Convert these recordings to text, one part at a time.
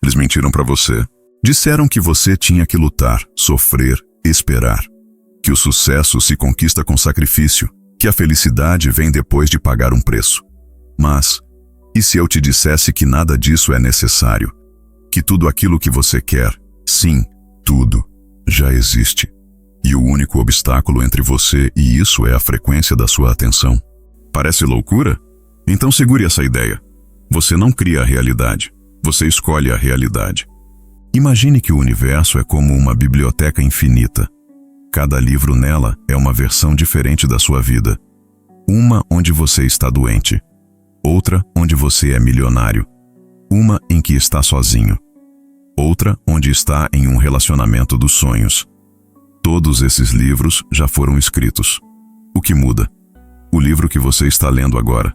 Eles mentiram para você. Disseram que você tinha que lutar, sofrer, esperar. Que o sucesso se conquista com sacrifício, que a felicidade vem depois de pagar um preço. Mas, e se eu te dissesse que nada disso é necessário? Que tudo aquilo que você quer, sim, tudo, já existe. E o único obstáculo entre você e isso é a frequência da sua atenção. Parece loucura? Então segure essa ideia. Você não cria a realidade, você escolhe a realidade. Imagine que o universo é como uma biblioteca infinita. Cada livro nela é uma versão diferente da sua vida. Uma onde você está doente, outra onde você é milionário, uma em que está sozinho, outra onde está em um relacionamento dos sonhos. Todos esses livros já foram escritos. O que muda? O livro que você está lendo agora.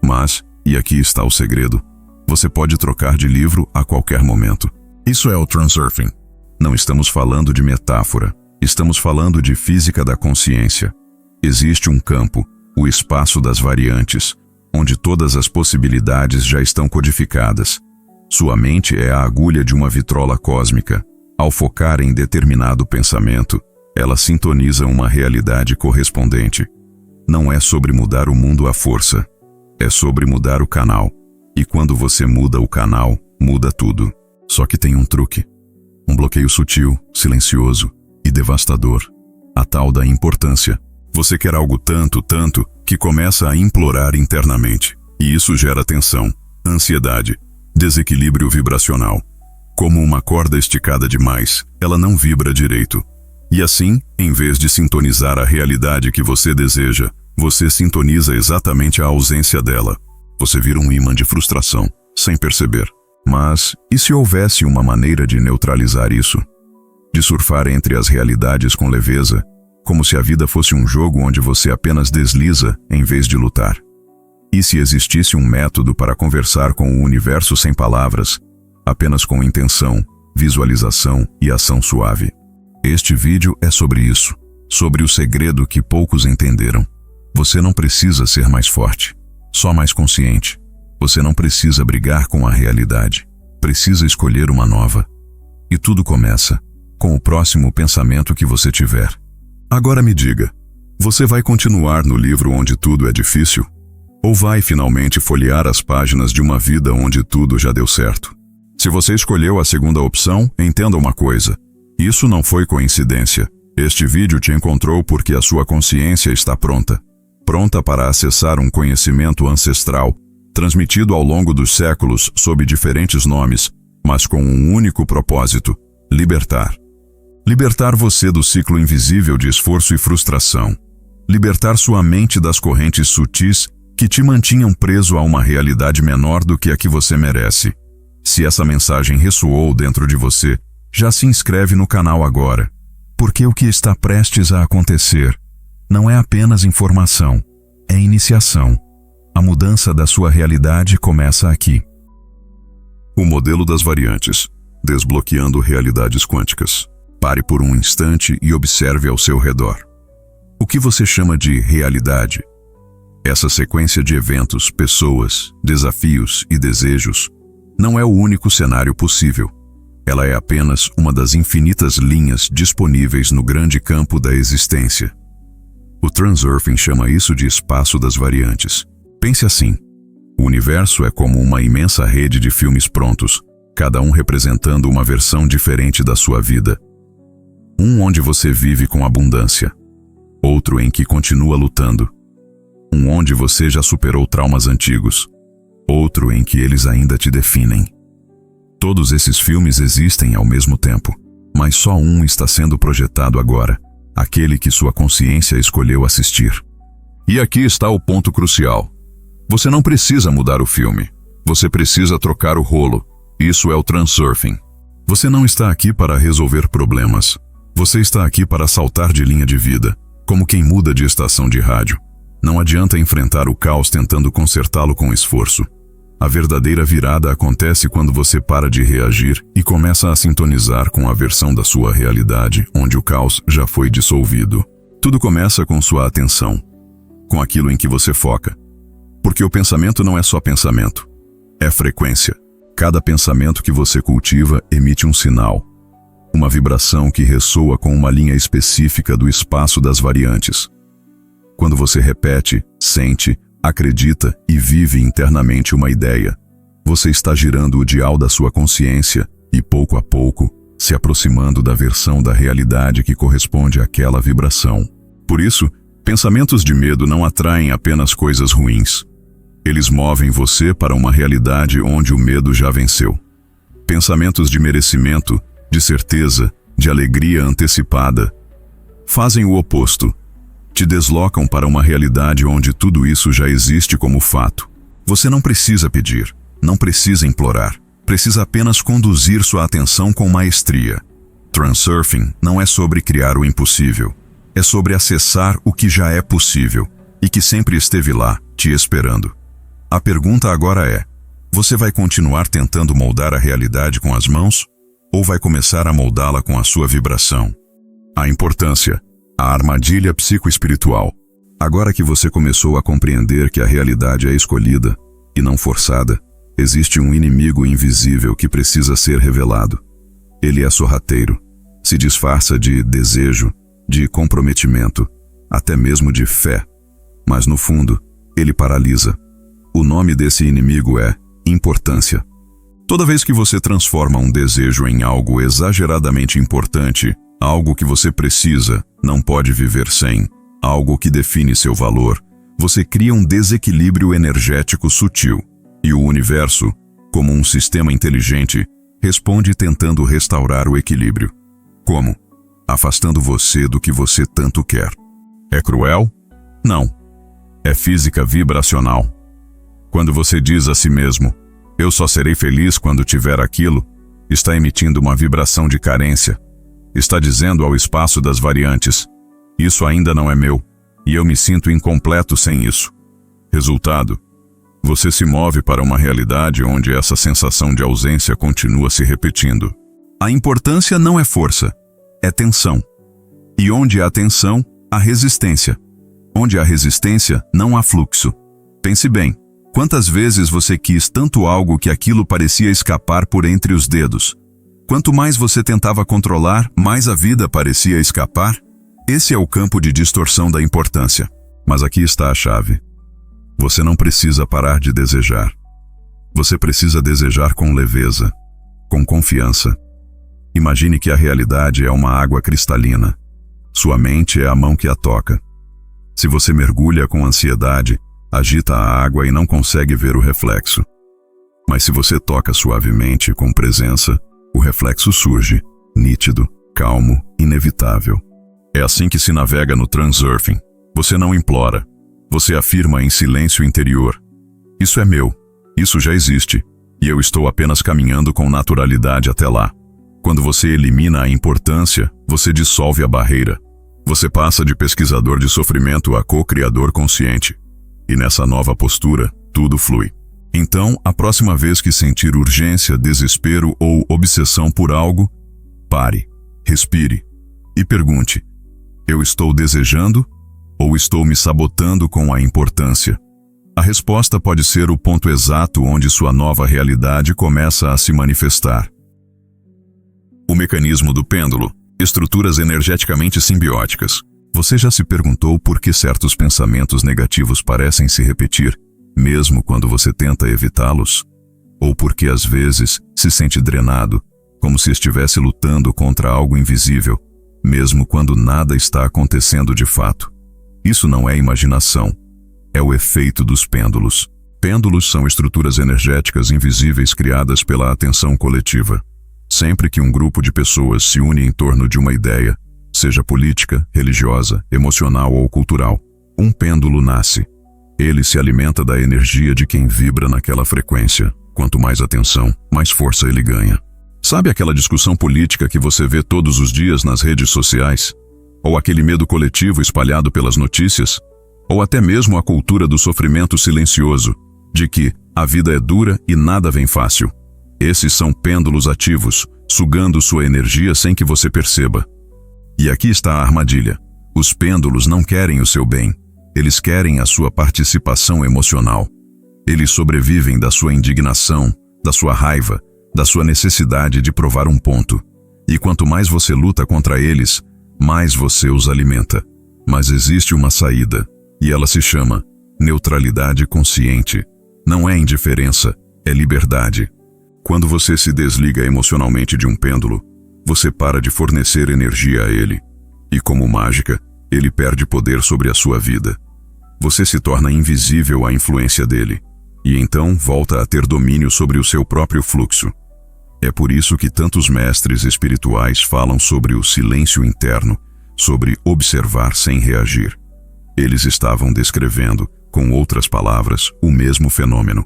Mas, e aqui está o segredo, você pode trocar de livro a qualquer momento. Isso é o transurfing. Não estamos falando de metáfora, estamos falando de física da consciência. Existe um campo, o espaço das variantes, onde todas as possibilidades já estão codificadas. Sua mente é a agulha de uma vitrola cósmica. Ao focar em determinado pensamento, ela sintoniza uma realidade correspondente. Não é sobre mudar o mundo à força, é sobre mudar o canal. E quando você muda o canal, muda tudo. Só que tem um truque. Um bloqueio sutil, silencioso e devastador. A tal da importância. Você quer algo tanto, que começa a implorar internamente. E isso gera tensão, ansiedade, desequilíbrio vibracional. Como uma corda esticada demais, ela não vibra direito. E assim, em vez de sintonizar a realidade que você deseja, você sintoniza exatamente a ausência dela. Você vira um imã de frustração, sem perceber. Mas, e se houvesse uma maneira de neutralizar isso? De surfar entre as realidades com leveza, como se a vida fosse um jogo onde você apenas desliza em vez de lutar? E se existisse um método para conversar com o universo sem palavras, apenas com intenção, visualização e ação suave? Este vídeo é sobre isso, sobre o segredo que poucos entenderam. Você não precisa ser mais forte, só mais consciente. Você não precisa brigar com a realidade, precisa escolher uma nova. E tudo começa com o próximo pensamento que você tiver. Agora me diga, você vai continuar no livro onde tudo é difícil? Ou vai finalmente folhear as páginas de uma vida onde tudo já deu certo? Se você escolheu a segunda opção, entenda uma coisa. Isso não foi coincidência. Este vídeo te encontrou porque a sua consciência está pronta. Pronta para acessar um conhecimento ancestral, transmitido ao longo dos séculos sob diferentes nomes, mas com um único propósito: libertar. Libertar você do ciclo invisível de esforço e frustração. Libertar sua mente das correntes sutis que te mantinham preso a uma realidade menor do que a que você merece. Se essa mensagem ressoou dentro de você, já se inscreve no canal agora, porque o que está prestes a acontecer não é apenas informação, é iniciação. A mudança da sua realidade começa aqui. O modelo das variantes, desbloqueando realidades quânticas. Pare por um instante e observe ao seu redor. O que você chama de realidade? Essa sequência de eventos, pessoas, desafios e desejos não é o único cenário possível. Ela é apenas uma das infinitas linhas disponíveis no grande campo da existência. O transurfing chama isso de espaço das variantes. Pense assim: o universo é como uma imensa rede de filmes prontos, cada um representando uma versão diferente da sua vida. Um onde você vive com abundância, outro em que continua lutando. Um onde você já superou traumas antigos, outro em que eles ainda te definem. Todos esses filmes existem ao mesmo tempo, mas só um está sendo projetado agora, aquele que sua consciência escolheu assistir. E aqui está o ponto crucial. Você não precisa mudar o filme, você precisa trocar o rolo. Isso é o transurfing. Você não está aqui para resolver problemas, você está aqui para saltar de linha de vida, como quem muda de estação de rádio. Não adianta enfrentar o caos tentando consertá-lo com esforço. A verdadeira virada acontece quando você para de reagir e começa a sintonizar com a versão da sua realidade onde o caos já foi dissolvido. Tudo começa com sua atenção, com aquilo em que você foca. Porque o pensamento não é só pensamento, é frequência. Cada pensamento que você cultiva emite um sinal, uma vibração que ressoa com uma linha específica do espaço das variantes. Quando você repete, sente, acredita e vive internamente uma ideia, você está girando o dial da sua consciência e, pouco a pouco, se aproximando da versão da realidade que corresponde àquela vibração. Por isso, pensamentos de medo não atraem apenas coisas ruins. Eles movem você para uma realidade onde o medo já venceu. Pensamentos de merecimento, de certeza, de alegria antecipada, fazem o oposto. Te deslocam para uma realidade onde tudo isso já existe como fato. Você não precisa pedir, não precisa implorar. Precisa apenas conduzir sua atenção com maestria. Transurfing não é sobre criar o impossível. É sobre acessar o que já é possível e que sempre esteve lá, te esperando. A pergunta agora é: você vai continuar tentando moldar a realidade com as mãos? Ou vai começar a moldá-la com a sua vibração? A importância, a armadilha psicoespiritual. Agora que você começou a compreender que a realidade é escolhida e não forçada, existe um inimigo invisível que precisa ser revelado. Ele é sorrateiro, se disfarça de desejo, de comprometimento, até mesmo de fé. Mas no fundo, ele paralisa. O nome desse inimigo é importância. Toda vez que você transforma um desejo em algo exageradamente importante, algo que você precisa, não pode viver sem, algo que define seu valor, você cria um desequilíbrio energético sutil. E o universo, como um sistema inteligente, responde tentando restaurar o equilíbrio. Como? Afastando você do que você tanto quer. É cruel? Não. É física vibracional. Quando você diz a si mesmo, eu só serei feliz quando tiver aquilo, está emitindo uma vibração de carência. Está dizendo ao espaço das variantes, isso ainda não é meu, e eu me sinto incompleto sem isso. Resultado, você se move para uma realidade onde essa sensação de ausência continua se repetindo. A importância não é força, é tensão. E onde há tensão, há resistência. Onde há resistência, não há fluxo. Pense bem, quantas vezes você quis tanto algo que aquilo parecia escapar por entre os dedos? Quanto mais você tentava controlar, mais a vida parecia escapar? Esse é o campo de distorção da importância. Mas aqui está a chave. Você não precisa parar de desejar. Você precisa desejar com leveza, com confiança. Imagine que a realidade é uma água cristalina. Sua mente é a mão que a toca. Se você mergulha com ansiedade, agita a água e não consegue ver o reflexo. Mas se você toca suavemente, com presença, o reflexo surge, nítido, calmo, inevitável. É assim que se navega no transurfing. Você não implora. Você afirma em silêncio interior. Isso é meu. Isso já existe. E eu estou apenas caminhando com naturalidade até lá. Quando você elimina a importância, você dissolve a barreira. Você passa de pesquisador de sofrimento a co-criador consciente. E nessa nova postura, tudo flui. Então, a próxima vez que sentir urgência, desespero ou obsessão por algo, pare, respire e pergunte: eu estou desejando ou estou me sabotando com a importância? A resposta pode ser o ponto exato onde sua nova realidade começa a se manifestar. O mecanismo do pêndulo, estruturas energeticamente simbióticas. Você já se perguntou por que certos pensamentos negativos parecem se repetir, mesmo quando você tenta evitá-los? Ou por que às vezes se sente drenado, como se estivesse lutando contra algo invisível, mesmo quando nada está acontecendo de fato? Isso não é imaginação, é o efeito dos pêndulos. Pêndulos são estruturas energéticas invisíveis criadas pela atenção coletiva. Sempre que um grupo de pessoas se une em torno de uma ideia, seja política, religiosa, emocional ou cultural, um pêndulo nasce. Ele se alimenta da energia de quem vibra naquela frequência. Quanto mais atenção, mais força ele ganha. Sabe aquela discussão política que você vê todos os dias nas redes sociais? Ou aquele medo coletivo espalhado pelas notícias? Ou até mesmo a cultura do sofrimento silencioso, de que a vida é dura e nada vem fácil. Esses são pêndulos ativos, sugando sua energia sem que você perceba. E aqui está a armadilha. Os pêndulos não querem o seu bem. Eles querem a sua participação emocional. Eles sobrevivem da sua indignação, da sua raiva, da sua necessidade de provar um ponto. E quanto mais você luta contra eles, mais você os alimenta. Mas existe uma saída, e ela se chama neutralidade consciente. Não é indiferença, é liberdade. Quando você se desliga emocionalmente de um pêndulo, você para de fornecer energia a ele. E como mágica, ele perde poder sobre a sua vida. Você se torna invisível à influência dele, e então volta a ter domínio sobre o seu próprio fluxo. É por isso que tantos mestres espirituais falam sobre o silêncio interno, sobre observar sem reagir. Eles estavam descrevendo, com outras palavras, o mesmo fenômeno.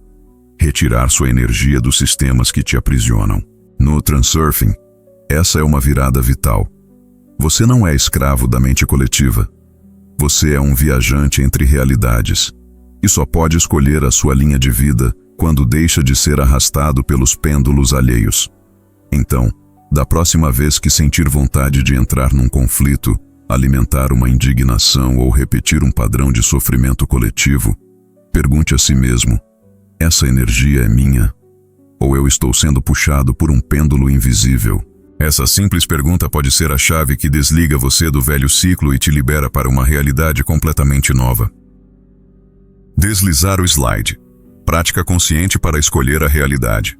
Retirar sua energia dos sistemas que te aprisionam. No Transurfing, essa é uma virada vital. Você não é escravo da mente coletiva. Você é um viajante entre realidades, e só pode escolher a sua linha de vida quando deixa de ser arrastado pelos pêndulos alheios. Então, da próxima vez que sentir vontade de entrar num conflito, alimentar uma indignação ou repetir um padrão de sofrimento coletivo, pergunte a si mesmo: essa energia é minha? Ou eu estou sendo puxado por um pêndulo invisível? Essa simples pergunta pode ser a chave que desliga você do velho ciclo e te libera para uma realidade completamente nova. Deslizar o slide. Prática consciente para escolher a realidade.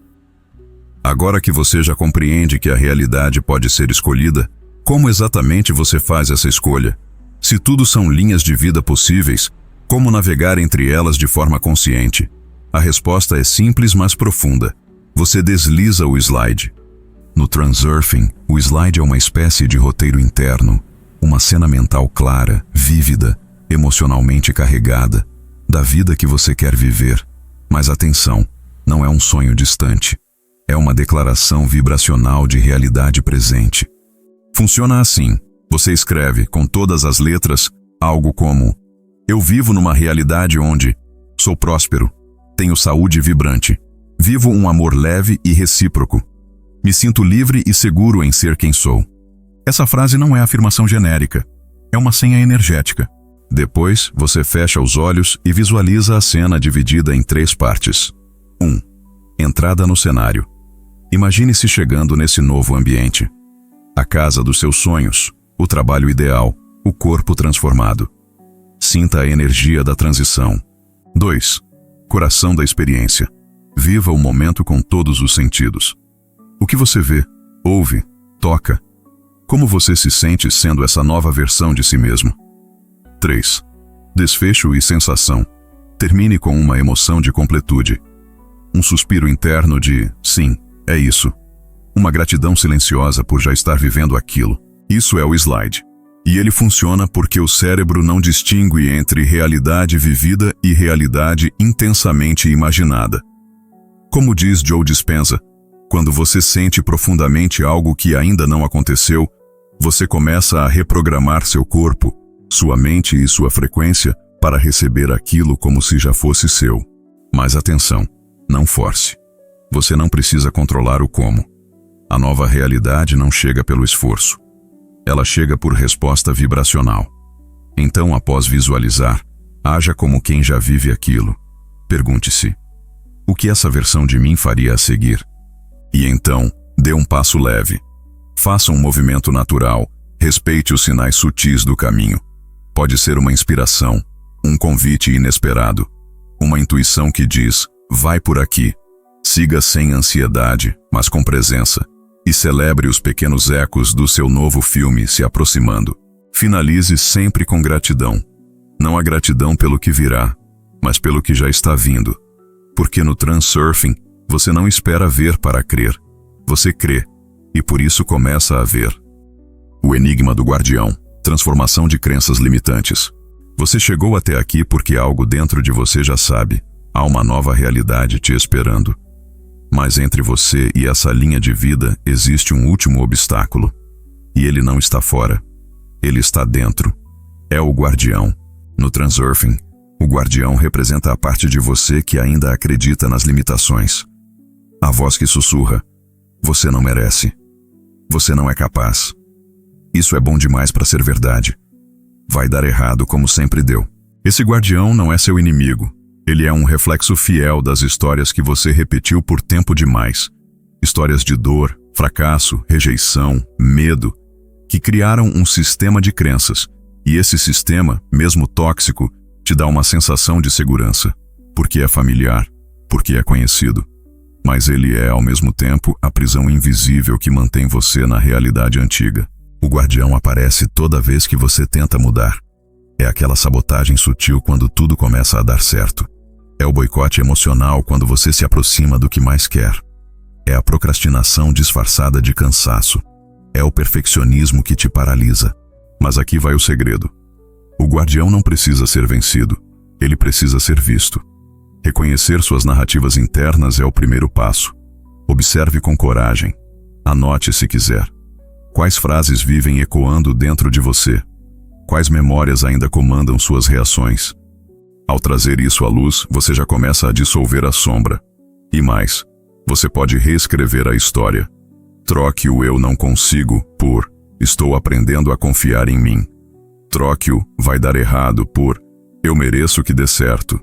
Agora que você já compreende que a realidade pode ser escolhida, como exatamente você faz essa escolha? Se tudo são linhas de vida possíveis, como navegar entre elas de forma consciente? A resposta é simples, mas profunda. Você desliza o slide. No Transurfing, o slide é uma espécie de roteiro interno, uma cena mental clara, vívida, emocionalmente carregada, da vida que você quer viver. Mas atenção, não é um sonho distante. É uma declaração vibracional de realidade presente. Funciona assim. Você escreve, com todas as letras, algo como: eu vivo numa realidade onde sou próspero, tenho saúde vibrante, vivo um amor leve e recíproco, me sinto livre e seguro em ser quem sou. Essa frase não é afirmação genérica, é uma senha energética. Depois, você fecha os olhos e visualiza a cena dividida em 3 partes. 1. Entrada no cenário. Imagine-se chegando nesse novo ambiente. A casa dos seus sonhos, o trabalho ideal, o corpo transformado. Sinta a energia da transição. 2. Coração da experiência. Viva o momento com todos os sentidos. O que você vê, ouve, toca? Como você se sente sendo essa nova versão de si mesmo? 3. Desfecho e sensação. Termine com uma emoção de completude. Um suspiro interno de sim, é isso. Uma gratidão silenciosa por já estar vivendo aquilo. Isso é o slide. E ele funciona porque o cérebro não distingue entre realidade vivida e realidade intensamente imaginada. Como diz Joe Dispenza, quando você sente profundamente algo que ainda não aconteceu, você começa a reprogramar seu corpo, sua mente e sua frequência para receber aquilo como se já fosse seu. Mas atenção, não force. Você não precisa controlar o como. A nova realidade não chega pelo esforço. Ela chega por resposta vibracional. Então, após visualizar, haja como quem já vive aquilo. Pergunte-se: o que essa versão de mim faria a seguir? E então, dê um passo leve. Faça um movimento natural, respeite os sinais sutis do caminho. Pode ser uma inspiração, um convite inesperado, uma intuição que diz: vai por aqui. Siga sem ansiedade, mas com presença, e celebre os pequenos ecos do seu novo filme se aproximando. Finalize sempre com gratidão. Não a gratidão pelo que virá, mas pelo que já está vindo. Porque no Transurfing, você não espera ver para crer. Você crê, e por isso começa a ver. O enigma do guardião. Transformação de crenças limitantes. Você chegou até aqui porque algo dentro de você já sabe. Há uma nova realidade te esperando. Mas entre você e essa linha de vida existe um último obstáculo. E ele não está fora. Ele está dentro. É o guardião. No Transurfing, o guardião representa a parte de você que ainda acredita nas limitações. A voz que sussurra: você não merece. Você não é capaz. Isso é bom demais para ser verdade. Vai dar errado como sempre deu. Esse guardião não é seu inimigo. Ele é um reflexo fiel das histórias que você repetiu por tempo demais. Histórias de dor, fracasso, rejeição, medo, que criaram um sistema de crenças. E esse sistema, mesmo tóxico, te dá uma sensação de segurança, porque é familiar, porque é conhecido. Mas ele é, ao mesmo tempo, a prisão invisível que mantém você na realidade antiga. O guardião aparece toda vez que você tenta mudar. É aquela sabotagem sutil quando tudo começa a dar certo. É o boicote emocional quando você se aproxima do que mais quer. É a procrastinação disfarçada de cansaço. É o perfeccionismo que te paralisa. Mas aqui vai o segredo. O guardião não precisa ser vencido. Ele precisa ser visto. Reconhecer suas narrativas internas é o primeiro passo. Observe com coragem. Anote se quiser. Quais frases vivem ecoando dentro de você? Quais memórias ainda comandam suas reações? Ao trazer isso à luz, você já começa a dissolver a sombra. E mais, você pode reescrever a história. Troque o "eu não consigo" por "estou aprendendo a confiar em mim". Troque o "vai dar errado" por "eu mereço que dê certo".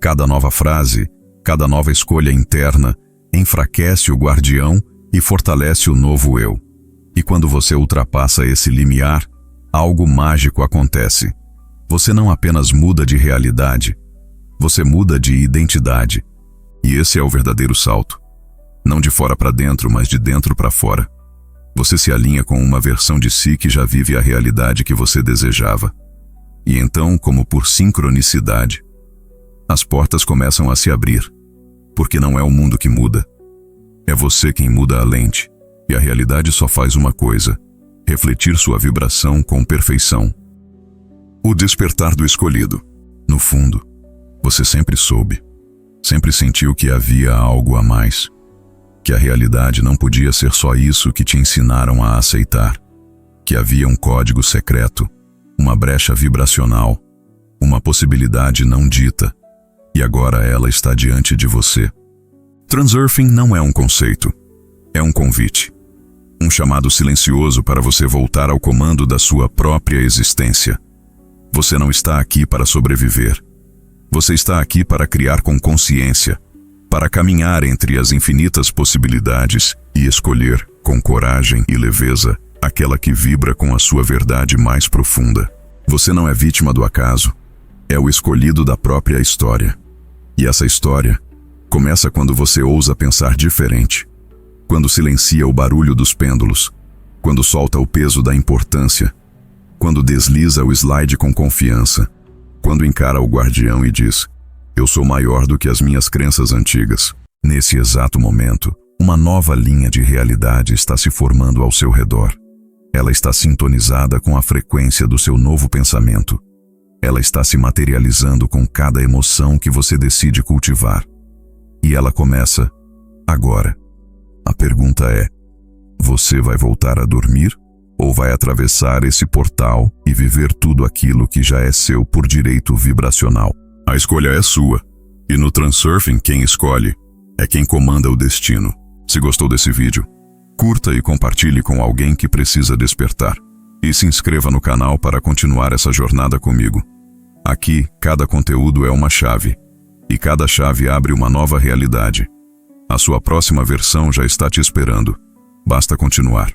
Cada nova frase, cada nova escolha interna, enfraquece o guardião e fortalece o novo eu. E quando você ultrapassa esse limiar, algo mágico acontece. Você não apenas muda de realidade, você muda de identidade. E esse é o verdadeiro salto. Não de fora para dentro, mas de dentro para fora. Você se alinha com uma versão de si que já vive a realidade que você desejava. E então, como por sincronicidade, as portas começam a se abrir. Porque não é o mundo que muda. É você quem muda a lente. E a realidade só faz uma coisa: refletir sua vibração com perfeição. O despertar do escolhido. No fundo, você sempre soube. Sempre sentiu que havia algo a mais. Que a realidade não podia ser só isso que te ensinaram a aceitar. Que havia um código secreto, uma brecha vibracional, uma possibilidade não dita. E agora ela está diante de você. Transurfing não é um conceito. É um convite. Um chamado silencioso para você voltar ao comando da sua própria existência. Você não está aqui para sobreviver. Você está aqui para criar com consciência, para caminhar entre as infinitas possibilidades e escolher, com coragem e leveza, aquela que vibra com a sua verdade mais profunda. Você não é vítima do acaso. É o escolhido da própria história. E essa história começa quando você ousa pensar diferente. Quando silencia o barulho dos pêndulos, quando solta o peso da importância, quando desliza o slide com confiança, quando encara o guardião e diz: "Eu sou maior do que as minhas crenças antigas". Nesse exato momento, uma nova linha de realidade está se formando ao seu redor. Ela está sintonizada com a frequência do seu novo pensamento. Ela está se materializando com cada emoção que você decide cultivar. E ela começa agora. A pergunta é: você vai voltar a dormir? Ou vai atravessar esse portal e viver tudo aquilo que já é seu por direito vibracional? A escolha é sua. E no Transurfing, quem escolhe é quem comanda o destino. Se gostou desse vídeo, curta e compartilhe com alguém que precisa despertar. E se inscreva no canal para continuar essa jornada comigo. Aqui, cada conteúdo é uma chave. E cada chave abre uma nova realidade. A sua próxima versão já está te esperando. Basta continuar.